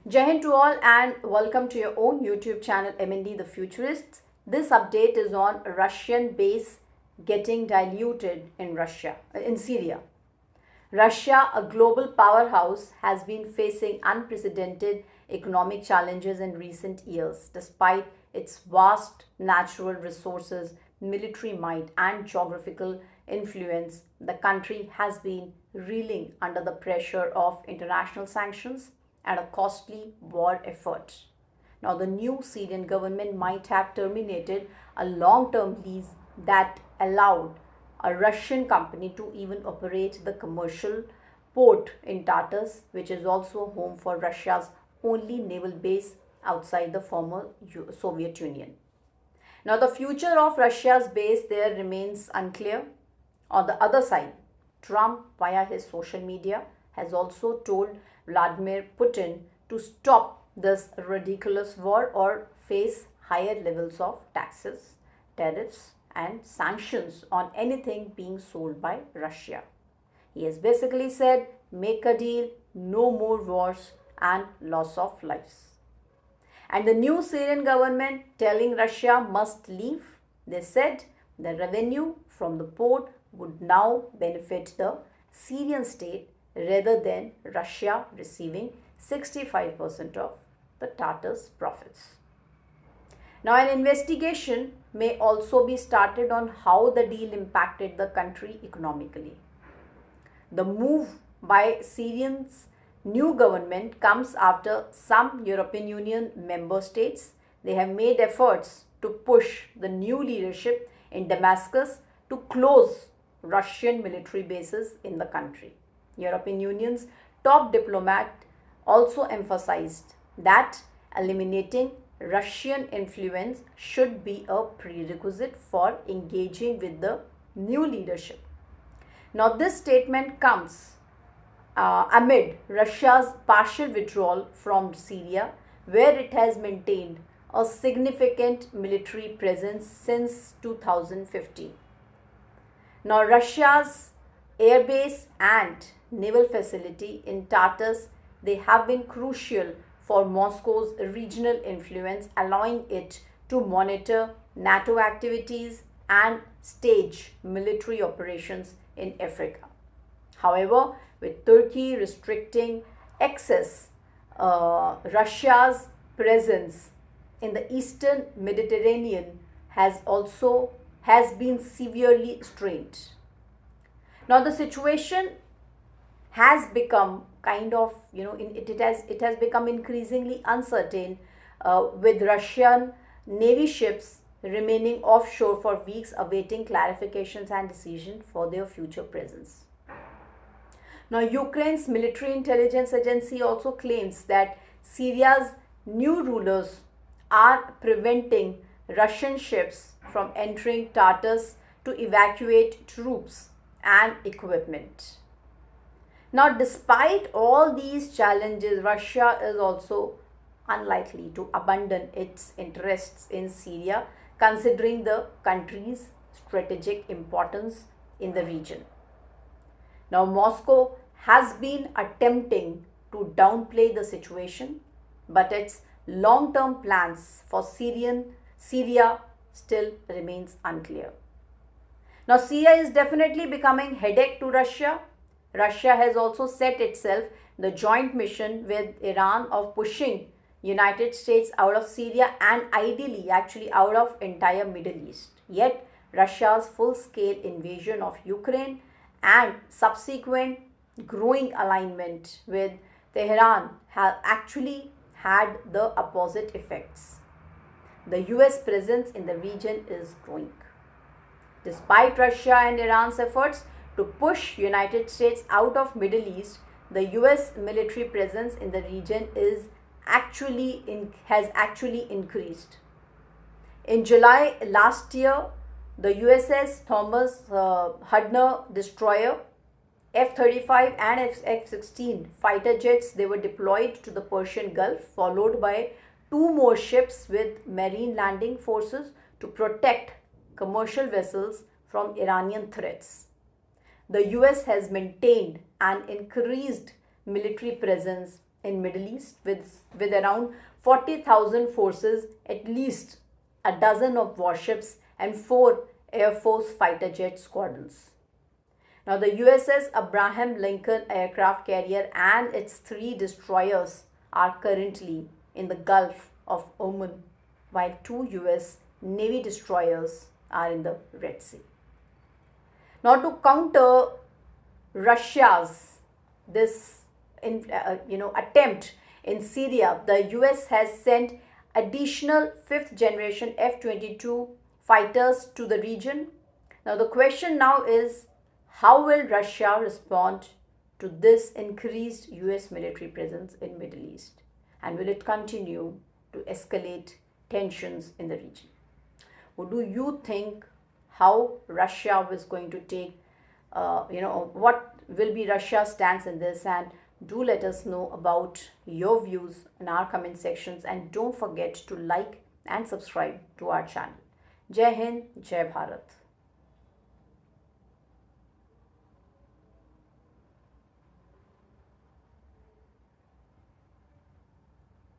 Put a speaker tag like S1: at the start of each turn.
S1: Jai Hind to all and welcome to your own YouTube channel MND The Futurists. This update is on Russian base getting diluted in Syria. Russia, a global powerhouse, has been facing unprecedented economic challenges in recent years. Despite its vast natural resources, military might, and geographical influence, the country has been reeling under the pressure of international sanctions and a costly war effort. Now, the new Syrian government might have terminated a long term lease that allowed a Russian company to even operate the commercial port in Tartus, which is also home for Russia's only naval base outside the former Soviet Union. Now, the future of Russia's base there remains unclear. On the other side, Trump, via his social media, has also told Vladimir Putin to stop this ridiculous war or face higher levels of taxes, tariffs, and sanctions on anything being sold by Russia. He has basically said, make a deal, no more wars and loss of lives. And the new Syrian government telling Russia must leave. They said the revenue from the port would now benefit the Syrian state rather than Russia receiving 65% of the Tartus profits. Now, an investigation may also be started on how the deal impacted the country economically. The move by Syria's new government comes after some European Union member states they have made efforts to push the new leadership in Damascus to close Russian military bases in the country. European Union's top diplomat also emphasized that eliminating Russian influence should be a prerequisite for engaging with the new leadership. Now, this statement comes amid Russia's partial withdrawal from Syria, where it has maintained a significant military presence since 2015. Now, Russia's airbase and naval facility in Tartus, they have been crucial for Moscow's regional influence, allowing it to monitor NATO activities and stage military operations in Africa. However, with Turkey restricting access, Russia's presence in the eastern Mediterranean has been severely strained. Now, the situation has become it has become increasingly uncertain, with Russian navy ships remaining offshore for weeks awaiting clarifications and decision for their future presence. Now, Ukraine's military intelligence agency also claims that Syria's new rulers are preventing Russian ships from entering Tartus to evacuate troops and equipment. Now, despite all these challenges, Russia is also unlikely to abandon its interests in Syria, considering the country's strategic importance in the region. Now, Moscow has been attempting to downplay the situation, but its long-term plans for Syria still remains unclear. Now, Syria is definitely becoming headache to Russia. Russia has also set itself the joint mission with Iran of pushing United States out of Syria and ideally actually out of entire Middle East. Yet Russia's full-scale invasion of Ukraine and subsequent growing alignment with Tehran have actually had the opposite effects. The US presence in the region is growing. Despite Russia and Iran's efforts to push United States out of Middle East, the US military presence in the region has actually increased. In July last year, the USS Thomas Hudner destroyer, F-35 and F-16 fighter jets, they were deployed to the Persian Gulf, followed by two more ships with marine landing forces to protect commercial vessels from Iranian threats. The US has maintained an increased military presence in Middle East with around 40,000 forces, at least a dozen of warships and 4 Air Force fighter jet squadrons. Now, the USS Abraham Lincoln aircraft carrier and its 3 destroyers are currently in the Gulf of Oman, while 2 US Navy destroyers are in the Red Sea. Now, to counter Russia's this attempt in Syria, the US has sent additional 5th generation F-22 fighters to the region. Now, the question now is, how will Russia respond to this increased US military presence in Middle East, and will it continue to escalate tensions in the region? What do you think, how Russia is going to take, what will be Russia's stance in this? And do let us know about your views in our comment sections, and don't forget to like and subscribe to our channel. Jai Hind, Jai Bharat.